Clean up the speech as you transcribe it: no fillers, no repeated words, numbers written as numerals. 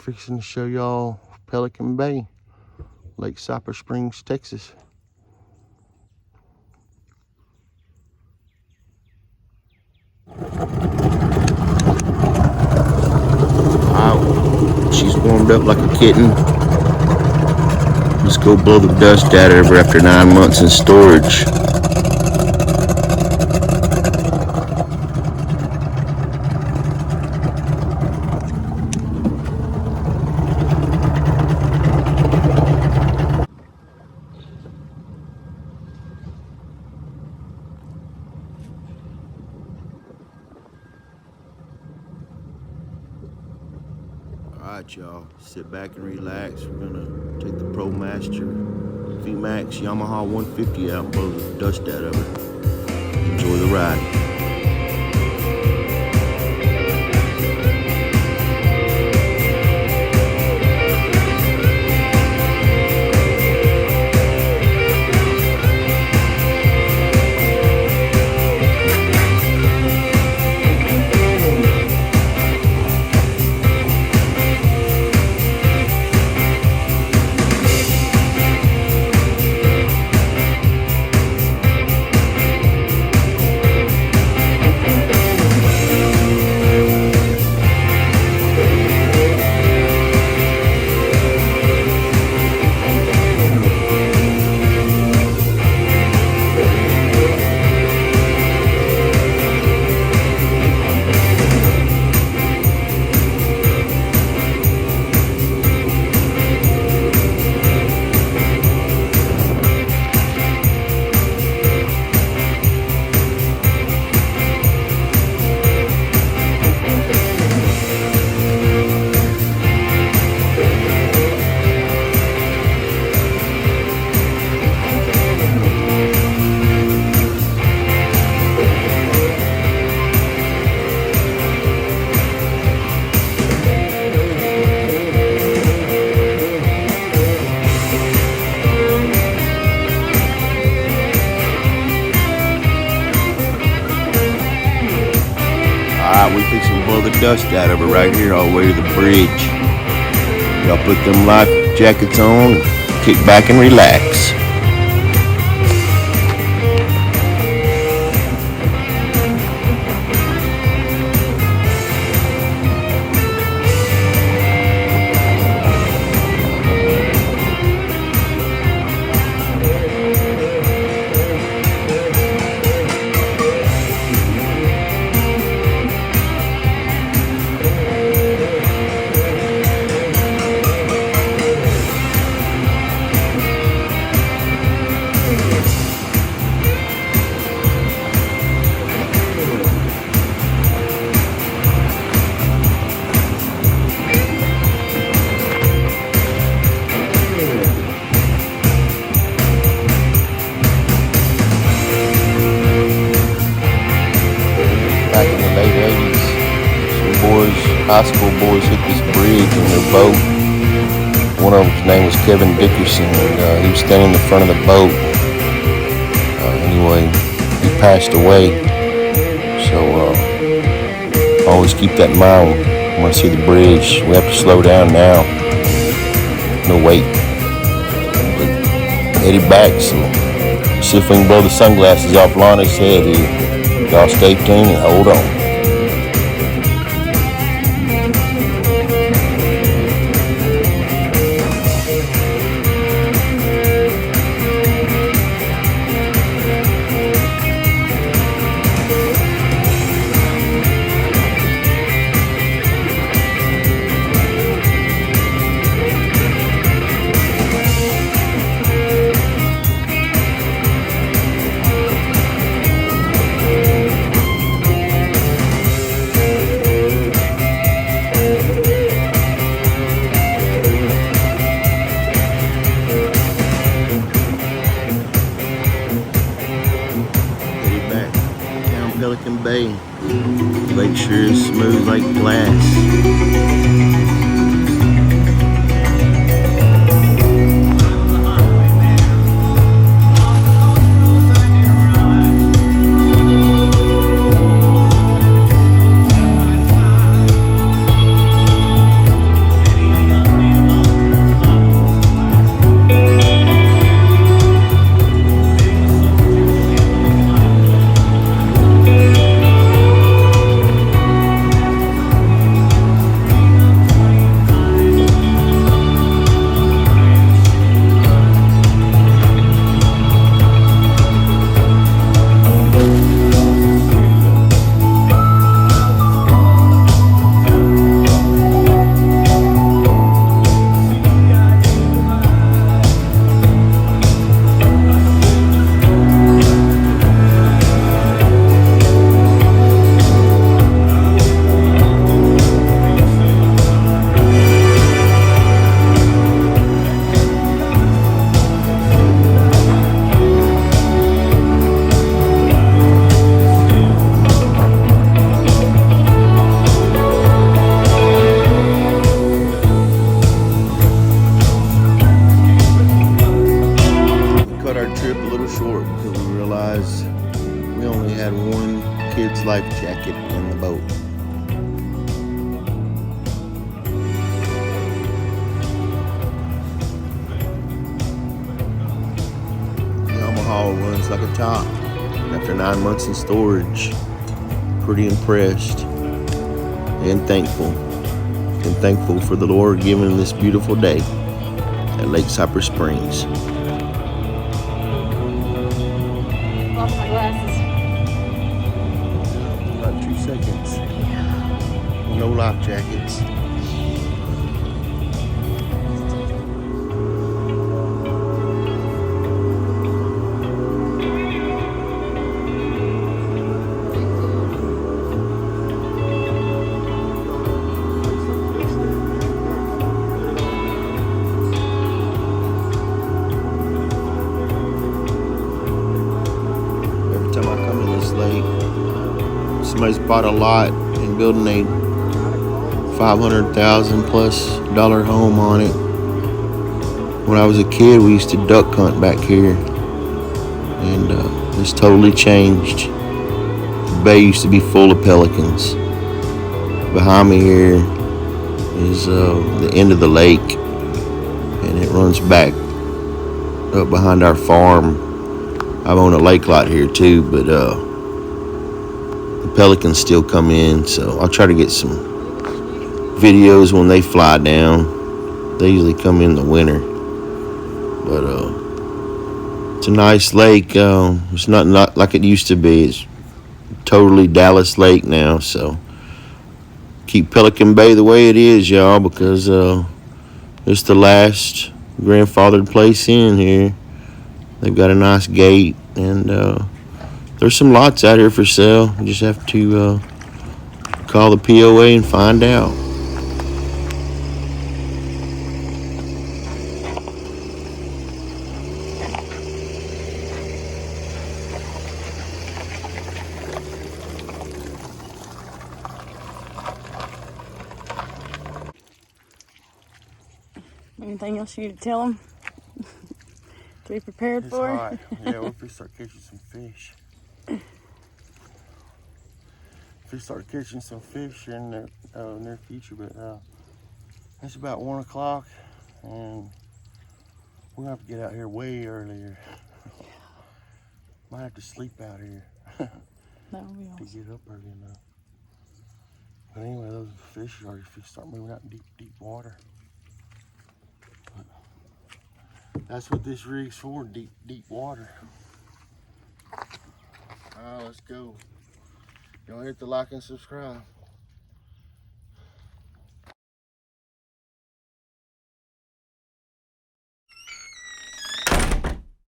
fixing to show y'all Pelican Bay, Lake Cypress Springs, Texas. Wow, she's warmed up like a kitten. Let's go blow the dust out of her after 9 months in storage. Alright, y'all, sit back and relax. We're gonna take the Promaster VMax Yamaha 150 out and blow the dust out of her. Enjoy the ride. We fixing to blow the dust out of her right here all the way to the bridge. Y'all put them life jackets on, kick back and relax. Back in the late 80s, some boys, high school boys, hit this bridge in their boat. One of them's name was Kevin Dickerson, and he was standing in the front of the boat. Anyway, he passed away. So always keep that in mind when I see the bridge. We have to slow down now. No wait. But headed back, so see if we can blow the sunglasses off Lonnie's head here. Y'all stay tuned and hold on. Pelican Bay. Lake sure is smooth like glass. had one kid's life jacket in the boat. Yamaha runs like a top. After 9 months in storage, pretty impressed and thankful. And thankful for the Lord giving this beautiful day at Lake Cypress Springs. Lost my glasses. About 2 seconds. No life jackets. Every time I come to this lake, somebody's bought a lot and building a $500,000+ home on it. When I was a kid, we used to duck hunt back here, and it's totally changed. The bay used to be full of pelicans. Behind me here is the end of the lake, and it runs back up behind our farm. I own a lake lot here too, but the pelicans still come in, so I'll try to get some videos when they fly down. They usually come in the winter, but it's a nice lake. It's not like it used to be. It's totally Dallas Lake now, so keep Pelican Bay the way it is, y'all, because it's the last grandfathered place in here. They've got a nice gate, and there's some lots out here for sale. You just have to call the POA and find out. Anything else you need to tell them to be prepared It's for? hot. Yeah, what if we start catching some fish? If we start catching some fish in the near future, but it's about 1 o'clock, and we're gonna have to get out here way earlier. Might have to sleep out here That would be to awesome. get up early enough. But anyway, those fish are if we start moving out in deep water. But that's what this rig's for, deep water. Let's go. Don't hit the like and subscribe.